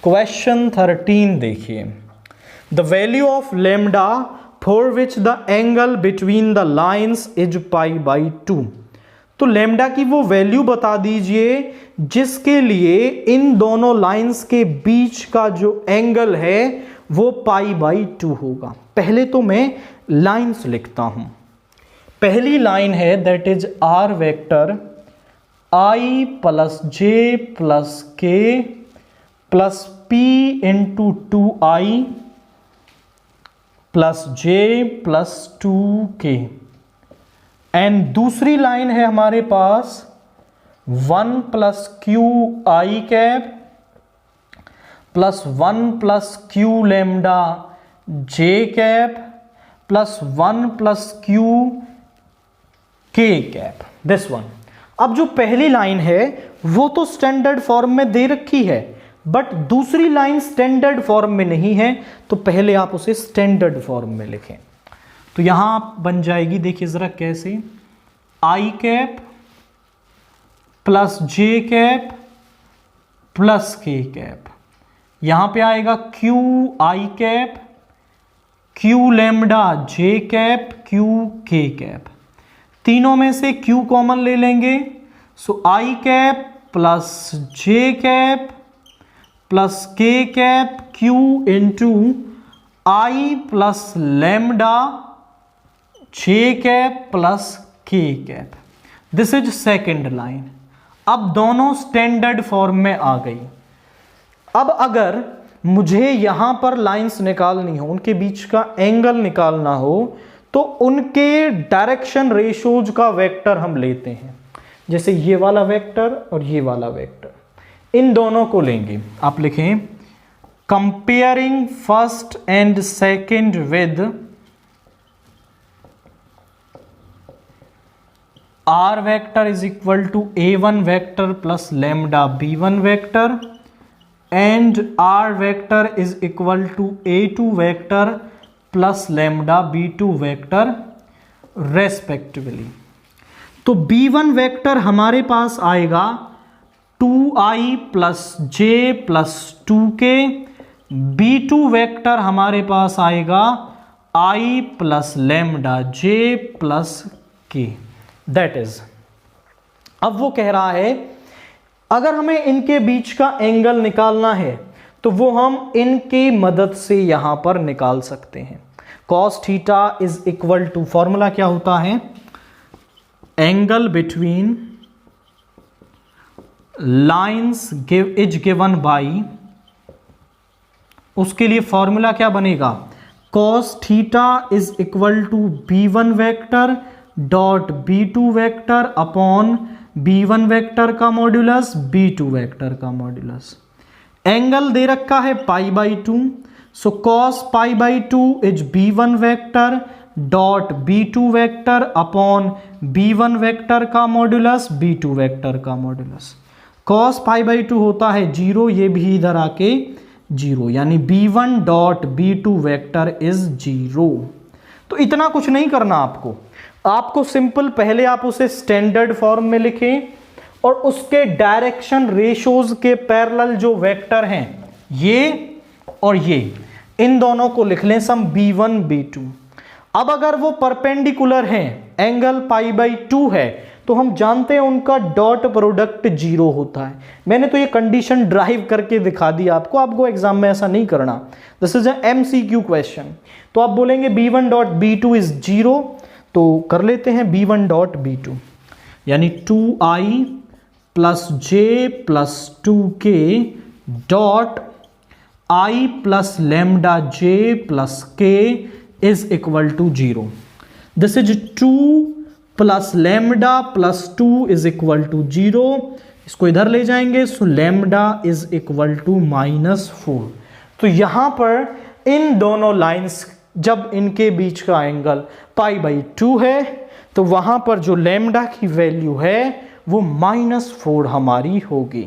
Question 13 देखिए, the value of lambda for which the angle between the lines is pi by 2। तो lambda की वो value बता दीजिए जिसके लिए इन दोनों लाइंस के बीच का जो एंगल है वो पाई बाई 2 होगा। पहले तो मैं लाइंस लिखता हूं। पहली लाइन है that is r vector i plus J plus k plus p into 2i plus J plus 2k। And दूसरी लाइन है हमारे पास 1 plus q i cap plus 1 plus q lambda j cap plus 1 plus q k cap, this one. अब जो पहली line है वो तो स्टैंडर्ड फॉर्म में दे रखी है, बट दूसरी लाइन स्टैंडर्ड फॉर्म में नहीं है, तो पहले आप उसे स्टैंडर्ड फॉर्म में लिखें। तो यहां बन जाएगी, देखिए जरा कैसे, आई कैप प्लस जे कैप प्लस के कैप। यहां पे आएगा Q i cap Q lambda j cap Q k cap. तीनों में से क्यू कॉमन ले लेंगे, सो आई कैप प्लस जे कैप प्लस के कैप क्यू इंटू आई plus lambda j cap plus के cap. This is second line. अब दोनों स्टैंडर्ड फॉर्म में आ गई। अब अगर मुझे यहां पर लाइंस निकालनी हो, उनके बीच का एंगल निकालना हो, तो उनके डायरेक्शन रेशोज का वेक्टर हम लेते हैं। जैसे ये वाला वेक्टर और ये वाला वेक्टर, इन दोनों को लेंगे। आप लिखें comparing first and second with R vector is equal to a1 vector plus lambda b1 vector and R vector is equal to a2 vector plus lambda b2 vector respectively. तो b1 vector हमारे पास आएगा 2i plus जे plus 2k, b2 vector हमारे पास आएगा i plus lambda J plus k। That is, अब वो कह रहा है अगर हमें इनके बीच का एंगल निकालना है तो वो हम इनकी मदद से यहां पर निकाल सकते हैं। cos theta is equal to, formula क्या होता है, angle between lines is given by, उसके लिए फॉर्मूला क्या बनेगा, cos theta is equal to b1 vector dot b2 vector upon b1 vector का मॉड्यूलस b2 वेक्टर का मॉड्यूलस। एंगल दे रखा है pi by 2, so cos pi by 2 is b1 vector dot b2 vector upon b1 vector का modulus b2 vector का modulus. cos pi by 2 होता है 0, ये भी इधर आके 0, यानी b1 dot b2 vector is 0। तो इतना कुछ नहीं करना आपको सिंपल पहले आप उसे स्टैंडर्ड फॉर्म में लिखें और उसके डायरेक्शन रेशोज के पैरेलल जो वेक्टर हैं ये और ये, इन दोनों को लिख लें सम b1 b2। अब अगर वो परपेंडिकुलर हैं, एंगल पाई बाई 2 है, तो हम जानते हैं उनका डॉट प्रोडक्ट 0 होता है। मैंने तो ये कंडीशन ड्राइव करके दिखा दी आपको एग्जाम में ऐसा नहीं करना। This is a MCQ question. तो आप बोलेंगे b1 डॉट b2 इज 0, तो कर लेते हैं b1 डॉट b2, यानी 2i plus J plus 2k dot i plus lambda J plus k is equal to 0। This is 2 plus lambda plus 2 is equal to 0। इसको इधर ले जाएंगे, so lambda is equal to -4। तो यहां पर इन दोनों lines जब इनके बीच का एंगल पाई बाई 2 है, तो वहां पर जो लेमडा की वैल्यू है वो -4 हमारी होगी।